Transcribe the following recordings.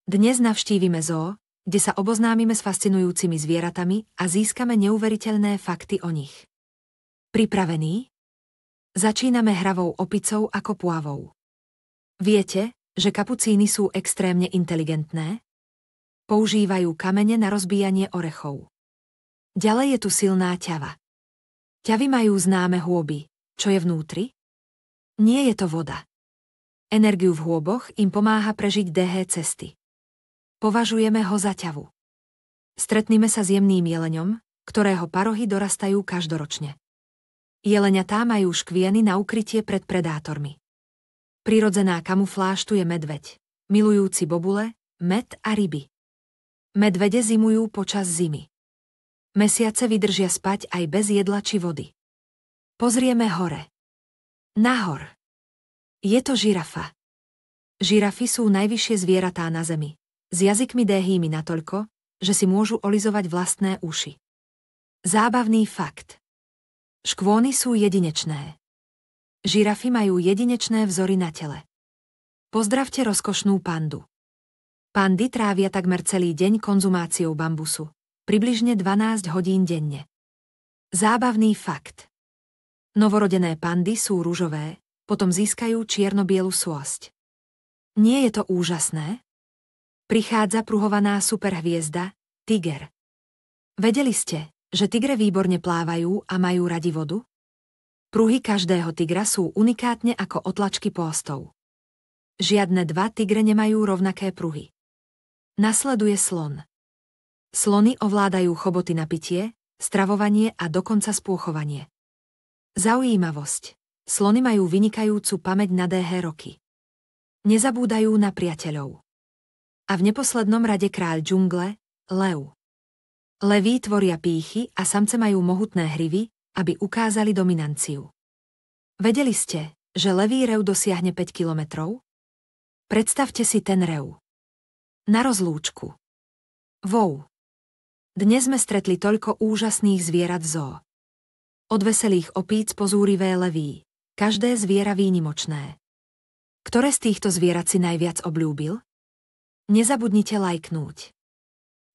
Dnes navštívime zoo, kde sa oboznámime s fascinujúcimi zvieratami a získame neuveriteľné fakty o nich. Pripravení? Začíname hravou opicou a kopuavou. Viete, že kapucíny sú extrémne inteligentné? Používajú kamene na rozbíjanie orechov. Ďalej je tu silná ťava. Ťavy majú známe hôby. Čo je vnútri? Nie je to voda. Energiu v hôboch im pomáha prežiť dlhé cesty. Považujeme ho za ťavu. Stretnime sa s jemným jeleňom, ktorého parohy dorastajú každoročne. Jeleniatá majú škvieny na ukrytie pred predátormi. Prirodzená kamufláž tu je medveď, milujúci bobule, med a ryby. Medvede zimujú počas zimy. Mesiace vydržia spať aj bez jedla či vody. Pozrieme hore. Nahor. Je to žirafa. Žirafy sú najvyššie zvieratá na zemi, s jazykmi dlhými natoľko, že si môžu olizovať vlastné uši. Zábavný fakt. Škvóny sú jedinečné. Žirafy majú jedinečné vzory na tele. Pozdravte rozkošnú pandu. Pandy trávia takmer celý deň konzumáciou bambusu, približne 12 hodín denne. Zábavný fakt. Novorodené pandy sú ružové, potom získajú čierno-bielu sôsť. Nie je to úžasné? Prichádza pruhovaná superhviezda, tiger. Vedeli ste, že tigre výborne plávajú a majú radi vodu? Pruhy každého tigra sú unikátne ako otlačky pôstov. Žiadne dva tigre nemajú rovnaké pruhy. Nasleduje slon. Slony ovládajú choboty na pitie, stravovanie a dokonca spôchovanie. Zaujímavosť. Slony majú vynikajúcu pamäť na dlhé roky. Nezabúdajú na priateľov. A v neposlednom rade kráľ džungle, lev. Leví tvoria pýchy a samce majú mohutné hrivy, aby ukázali dominanciu. Vedeli ste, že levý rev dosiahne 5 kilometrov? Predstavte si ten rev. Na rozlúčku. Wow. Dnes sme stretli toľko úžasných zvierat v zoo. Od veselých opíc po zúrivé leví, každé zviera výnimočné. Ktoré z týchto zvierat si najviac obľúbil? Nezabudnite lajknúť.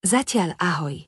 Zatiaľ ahoj.